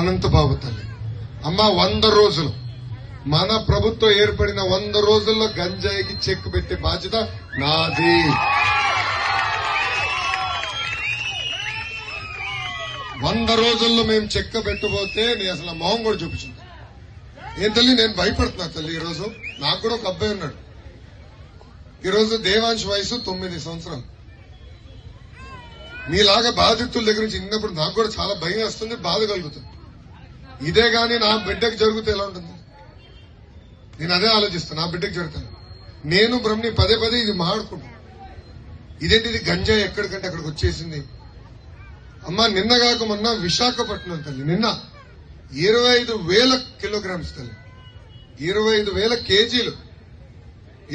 అనంతబాబు తల్లి. అమ్మ 100 రోజులు మన ప్రభుత్వం ఏర్పడిన 100 రోజుల్లో గంజాయికి చెక్ పెట్టే బాధ్యత నాది. వంద రోజుల్లో మేము చెక్క పెట్టబోతే నేను అసలు మొహం కూడా చూపించింది. ఏం తల్లి నేను భయపడుతున్నా తల్లి. ఈరోజు నాకు కూడా ఒక అబ్బాయి ఉన్నాడు. ఈరోజు దేవాంశ్ వయసు 9 సంవత్సరాలు. మీలాగా బాధితుల దగ్గర నుంచి చిన్నప్పుడు నాకు కూడా చాలా భయం వస్తుంది, బాధ కలుగుతుంది. ఇదే గాని నా బిడ్డకు జరిగితే ఎలా ఉంటుంది? నేను అదే ఆలోచిస్తాను. నా బిడ్డకు జరుగుతాను. నేను బ్రహ్మని పదే ఇది మాట్లాడుకుంటాను. ఇదేంటి ఇది గంజాయి ఎక్కడికంటే అక్కడికి వచ్చేసింది. అమ్మ నిన్నగాక మొన్న విశాఖపట్నం తల్లి నిన్న 25,000 కిలోగ్రామ్స్ తల్లి 25,000 కేజీలు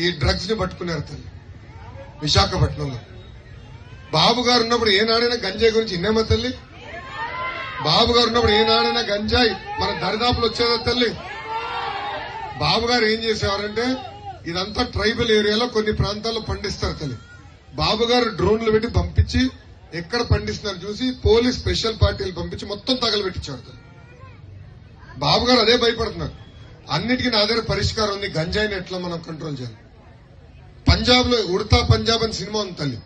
ఈ డ్రగ్స్ ని పట్టుకున్నారు తల్లి విశాఖపట్నంలో. బాబు గారు ఉన్నప్పుడు ఏనాడైనా గంజాయి గురించి విన్నామా తల్లి? బాబు గారు ఉన్నప్పుడు ఏనాడైనా గంజాయి మన దరిదాపులు వచ్చేదా తల్లి? బాబు గారు ఏం చేసేవారంటే ఇదంతా ట్రైబల్ ఏరియాలో కొన్ని ప్రాంతాల్లో పండిస్తారు తల్లి. బాబు గారు డ్రోన్లు పెట్టి పంపించి ఎక్కడ పండిస్తున్నారు చూసి పోలీస్ స్పెషల్ పార్టీలు పంపించి మొత్తం తగలబెట్టించారు తల్లి. బాబు గారు అదే భయపడుతున్నారు. అన్నిటికీ నా దగ్గర పరిష్కారం ఉంది. గంజాయిని ఎట్లా మనం కంట్రోల్ చేయాలి. పంజాబ్ లో ఉడతా పంజాబ్ అని సినిమా ఉంది తల్లి.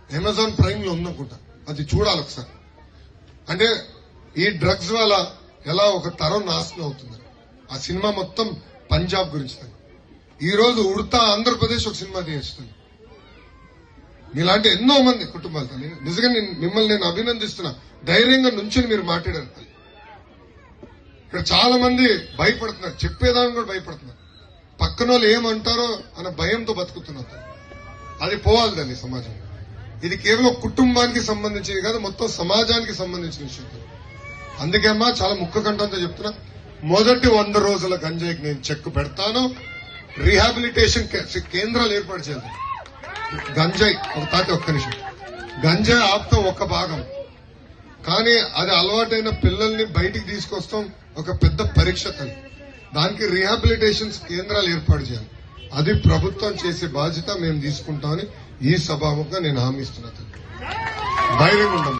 అమెజాన్ ప్రైమ్ లో ఉందనుకుంటా. అది చూడాలి ఒకసారి. అంటే ఈ డ్రగ్స్ వల్ల ఎలా ఒక తరం నాశనం అవుతుంది. ఆ సినిమా మొత్తం పంజాబ్ గురించి. ఈ రోజు ఉడతా ఆంధ్రప్రదేశ్ ఒక సినిమా తీస్తుంది. మీలాంటి ఎన్నో మంది కుటుంబాలు తల్లి. నిజంగా మిమ్మల్ని నేను అభినందిస్తున్నా. ధైర్యంగా నుంచుని మీరు మాట్లాడారు తల్లి. ఇక్కడ చాలా మంది భయపడుతున్నారు. చెప్పేదాన్ని కూడా భయపడుతున్నారు. పక్కన వాళ్ళు ఏమంటారో అన్న భయంతో బతుకుతున్నారు. అది పోవాలి తల్లి సమాజం. ఇది కేవలం కుటుంబానికి సంబంధించింది కాదు, మొత్తం సమాజానికి సంబంధించిన విషయం. అందుకే అమ్మా చాలా ముక్క కంఠంతో చెప్తున్నా. మొదటి 100 రోజుల గంజాయికి నేను చెక్ పెడతాను. రీహాబిలిటేషన్ కేంద్రాలు ఏర్పాటు చేయాలి. గంజాయి ఒక్క నిమిషం. గంజాయి ఆప్తం ఒక భాగం, కానీ అది అలవాటైన పిల్లల్ని బయటికి తీసుకొస్తాం ఒక పెద్ద పరీక్ష తల్లి. దానికి రీహాబిలిటేషన్ కేంద్రాలు ఏర్పాటు చేయాలి. అది ప్రభుత్వం చేసే బాధ్యత మేము తీసుకుంటామని ఈ సభాముఖంగా నేను హామీ ఇస్తున్నా. ధైర్యంగా ఉంటాం.